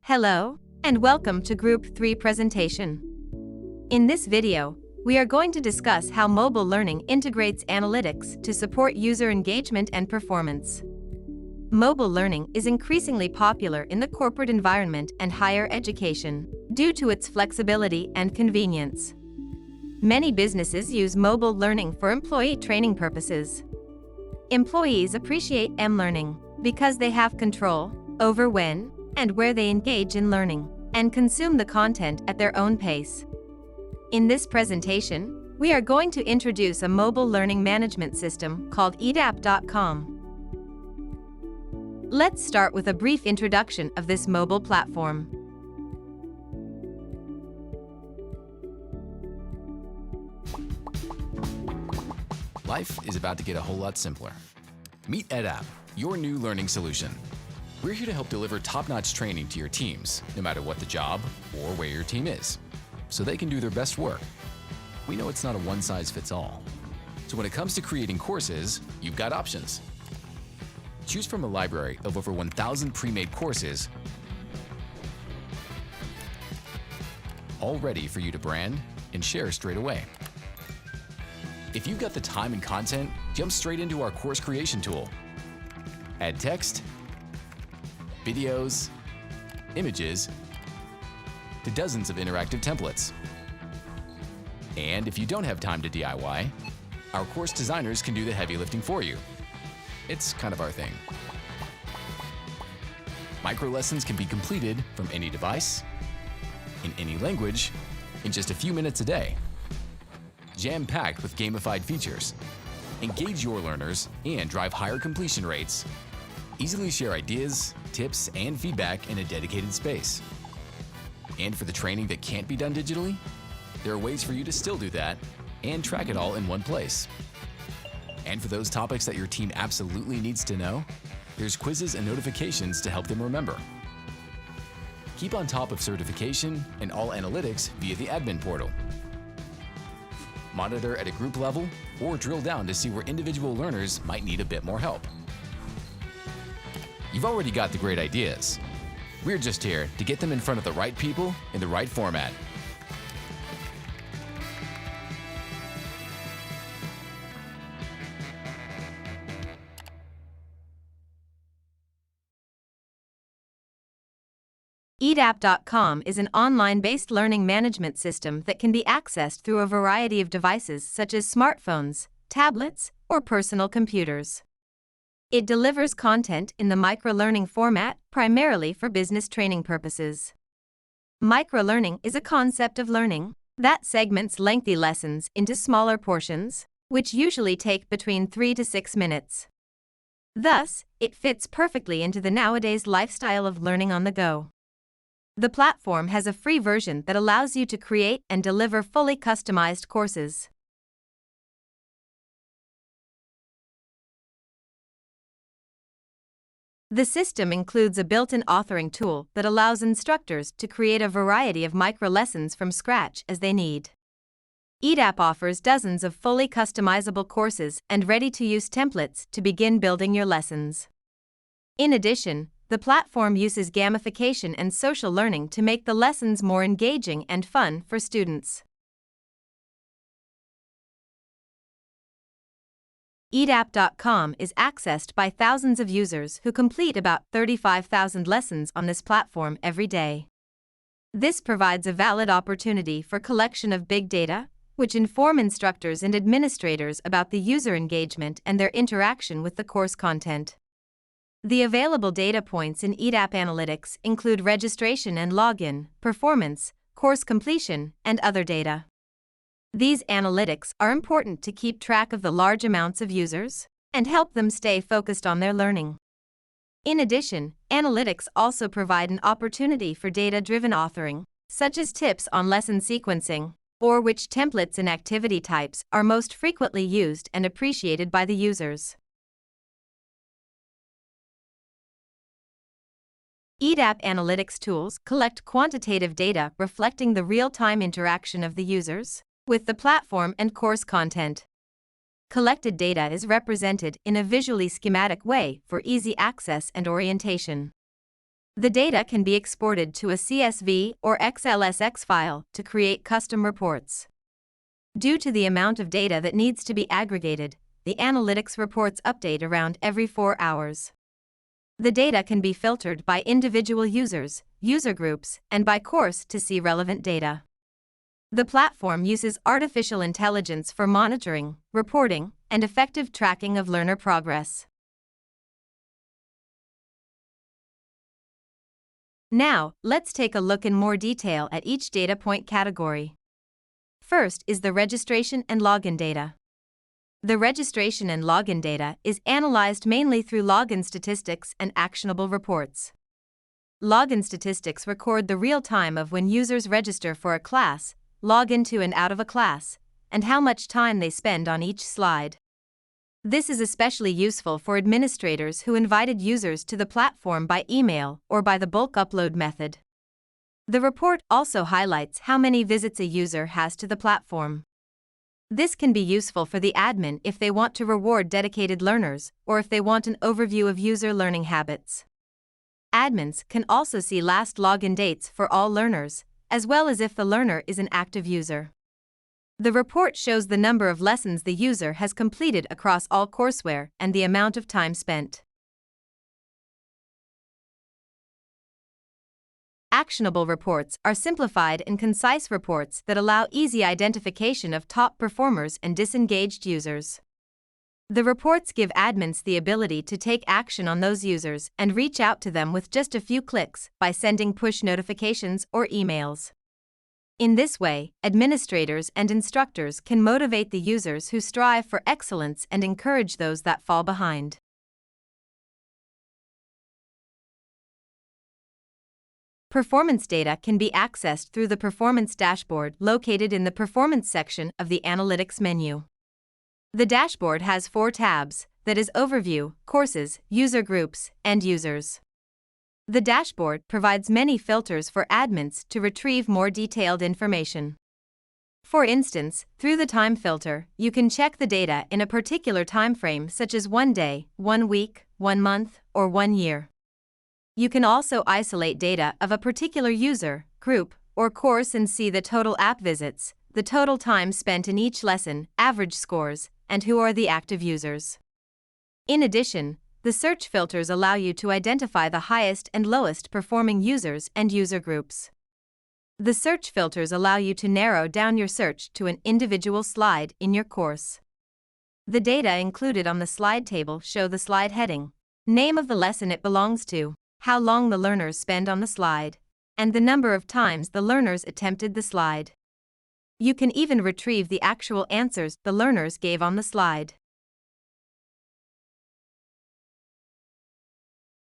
Hello, and welcome to Group 3 presentation. In this video, we are going to discuss how mobile learning integrates analytics to support user engagement and performance. Mobile learning is increasingly popular in the corporate environment and higher education due to its flexibility and convenience. Many businesses use mobile learning for employee training purposes. Employees appreciate m-learning because they have control over when and where they engage in learning and consume the content at their own pace. In this presentation, we are going to introduce a mobile learning management system called EDAP.com. Let's start with a brief introduction of this mobile platform. Life is about to get a whole lot simpler. Meet EdApp, your new learning solution. We're here to help deliver top-notch training to your teams, no matter what the job or where your team is, so they can do their best work. We know it's not a one-size-fits-all. So when it comes to creating courses, you've got options. Choose from a library of over 1,000 pre-made courses, all ready for you to brand and share straight away. If you've got the time and content, jump straight into our course creation tool. Add text, videos, images, to dozens of interactive templates. And if you don't have time to DIY, our course designers can do the heavy lifting for you. It's kind of our thing. Micro lessons can be completed from any device, in any language, in just a few minutes a day. Jam-packed with gamified features. Engage your learners and drive higher completion rates. Easily share ideas, tips, and feedback in a dedicated space. And for the training that can't be done digitally, there are ways for you to still do that and track it all in one place. And for those topics that your team absolutely needs to know, there's quizzes and notifications to help them remember. Keep on top of certification and all analytics via the admin portal. Monitor at a group level or drill down to see where individual learners might need a bit more help. You've already got the great ideas. We're just here to get them in front of the right people in the right format. EDAP.com is an online-based learning management system that can be accessed through a variety of devices such as smartphones, tablets, or personal computers. It delivers content in the microlearning format primarily for business training purposes. Microlearning is a concept of learning that segments lengthy lessons into smaller portions, which usually take between 3 to 6 minutes. Thus, it fits perfectly into the nowadays lifestyle of learning on the go. The platform has a free version that allows you to create and deliver fully customized courses. The system includes a built-in authoring tool that allows instructors to create a variety of micro-lessons from scratch as they need. EDAP offers dozens of fully customizable courses and ready-to-use templates to begin building your lessons. In addition, the platform uses gamification and social learning to make the lessons more engaging and fun for students. EDAP.com is accessed by thousands of users who complete about 35,000 lessons on this platform every day. This provides a valid opportunity for collection of big data, which inform instructors and administrators about the user engagement and their interaction with the course content. The available data points in EDAP Analytics include registration and login, performance, course completion, and other data. These analytics are important to keep track of the large amounts of users and help them stay focused on their learning. In addition, analytics also provide an opportunity for data-driven authoring, such as tips on lesson sequencing, or which templates and activity types are most frequently used and appreciated by the users. EDAP Analytics tools collect quantitative data reflecting the real-time interaction of the users with the platform and course content. Collected data is represented in a visually schematic way for easy access and orientation. The data can be exported to a CSV or XLSX file to create custom reports. Due to the amount of data that needs to be aggregated, the analytics reports update around every 4 hours. The data can be filtered by individual users, user groups, and by course to see relevant data. The platform uses artificial intelligence for monitoring, reporting, and effective tracking of learner progress. Now, let's take a look in more detail at each data point category. First is the registration and login data. The registration and login data is analyzed mainly through login statistics and actionable reports. Login statistics record the real time of when users register for a class, log into and out of a class, and how much time they spend on each slide. This is especially useful for administrators who invited users to the platform by email or by the bulk upload method. The report also highlights how many visits a user has to the platform. This can be useful for the admin if they want to reward dedicated learners or if they want an overview of user learning habits. Admins can also see last login dates for all learners, as well as if the learner is an active user. The report shows the number of lessons the user has completed across all courseware and the amount of time spent. Actionable reports are simplified and concise reports that allow easy identification of top performers and disengaged users. The reports give admins the ability to take action on those users and reach out to them with just a few clicks by sending push notifications or emails. In this way, administrators and instructors can motivate the users who strive for excellence and encourage those that fall behind. Performance data can be accessed through the Performance dashboard located in the Performance section of the Analytics menu. The dashboard has 4 tabs, that is Overview, Courses, User Groups, and Users. The dashboard provides many filters for admins to retrieve more detailed information. For instance, through the time filter, you can check the data in a particular time frame such as 1 day, 1 week, 1 month, or 1 year. You can also isolate data of a particular user, group, or course and see the total app visits, the total time spent in each lesson, average scores, and who are the active users. In addition, the search filters allow you to identify the highest and lowest performing users and user groups. The search filters allow you to narrow down your search to an individual slide in your course. The data included on the slide table show the slide heading, name of the lesson it belongs to, how long the learners spend on the slide, and the number of times the learners attempted the slide. You can even retrieve the actual answers the learners gave on the slide.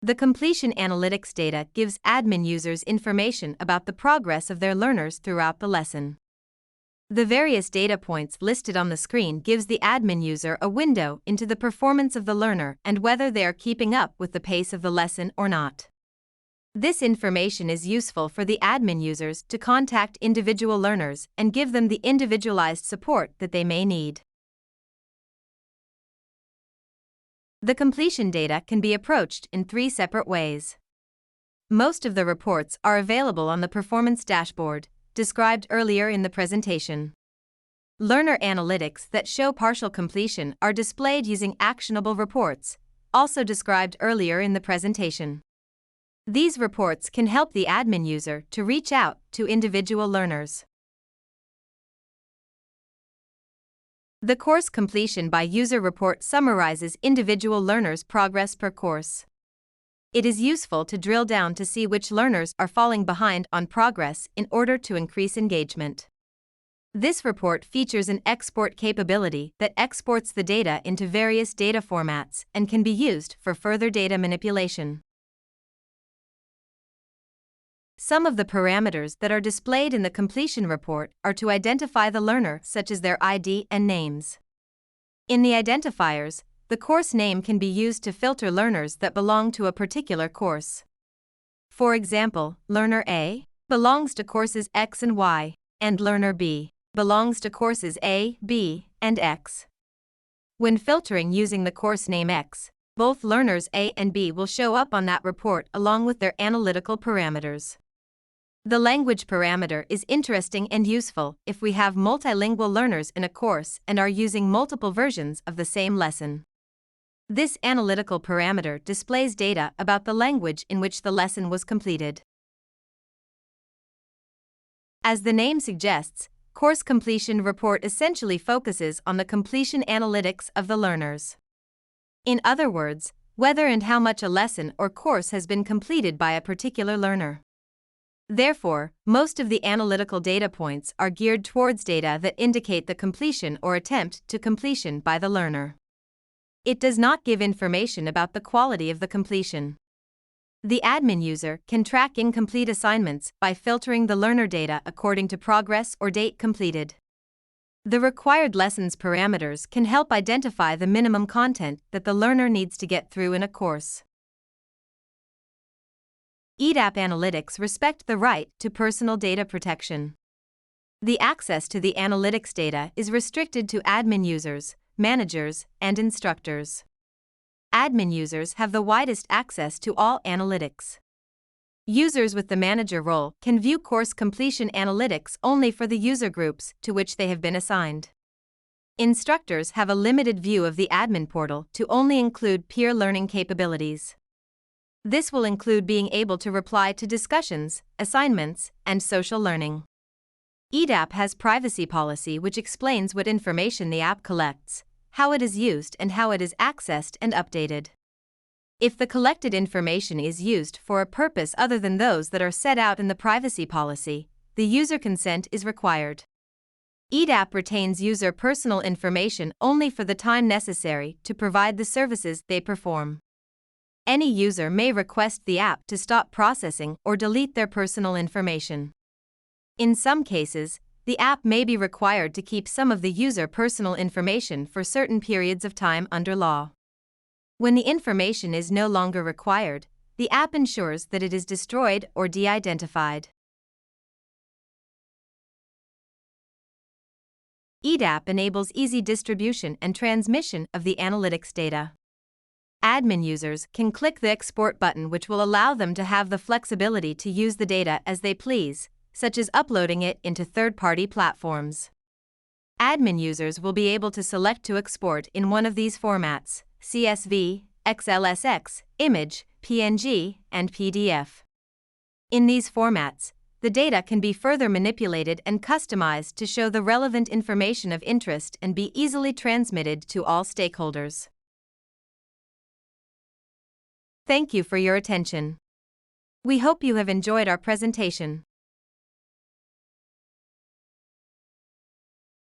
The completion analytics data gives admin users information about the progress of their learners throughout the lesson. The various data points listed on the screen gives the admin user a window into the performance of the learner and whether they are keeping up with the pace of the lesson or not. This information is useful for the admin users to contact individual learners and give them the individualized support that they may need. The completion data can be approached in 3 separate ways. Most of the reports are available on the Performance dashboard, described earlier in the presentation. Learner analytics that show partial completion are displayed using actionable reports, also described earlier in the presentation. These reports can help the admin user to reach out to individual learners. The course completion by user report summarizes individual learners' progress per course. It is useful to drill down to see which learners are falling behind on progress in order to increase engagement. This report features an export capability that exports the data into various data formats and can be used for further data manipulation. Some of the parameters that are displayed in the completion report are to identify the learner, such as their ID and names. In the identifiers, the course name can be used to filter learners that belong to a particular course. For example, Learner A belongs to courses X and Y, and Learner B belongs to courses A, B, and X. When filtering using the course name X, both learners A and B will show up on that report along with their analytical parameters. The language parameter is interesting and useful if we have multilingual learners in a course and are using multiple versions of the same lesson. This analytical parameter displays data about the language in which the lesson was completed. As the name suggests, Course Completion Report essentially focuses on the completion analytics of the learners. In other words, whether and how much a lesson or course has been completed by a particular learner. Therefore, most of the analytical data points are geared towards data that indicate the completion or attempt to completion by the learner. It does not give information about the quality of the completion. The admin user can track incomplete assignments by filtering the learner data according to progress or date completed. The required lessons parameters can help identify the minimum content that the learner needs to get through in a course. EDAP analytics respect the right to personal data protection. The access to the analytics data is restricted to admin users, managers, and instructors. Admin users have the widest access to all analytics. Users with the manager role can view course completion analytics only for the user groups to which they have been assigned. Instructors have a limited view of the admin portal to only include peer learning capabilities. This will include being able to reply to discussions, assignments, and social learning. EDAP has privacy policy which explains what information the app collects, how it is used, and how it is accessed and updated. If the collected information is used for a purpose other than those that are set out in the privacy policy, the user consent is required. EDAP retains user personal information only for the time necessary to provide the services they perform. Any user may request the app to stop processing or delete their personal information. In some cases, the app may be required to keep some of the user personal information for certain periods of time under law. When the information is no longer required, the app ensures that it is destroyed or de-identified. EDAP enables easy distribution and transmission of the analytics data. Admin users can click the export button, which will allow them to have the flexibility to use the data as they please, such as uploading it into third-party platforms. Admin users will be able to select to export in one of these formats: CSV, XLSX, image, PNG, and PDF. In these formats, the data can be further manipulated and customized to show the relevant information of interest and be easily transmitted to all stakeholders. Thank you for your attention. We hope you have enjoyed our presentation.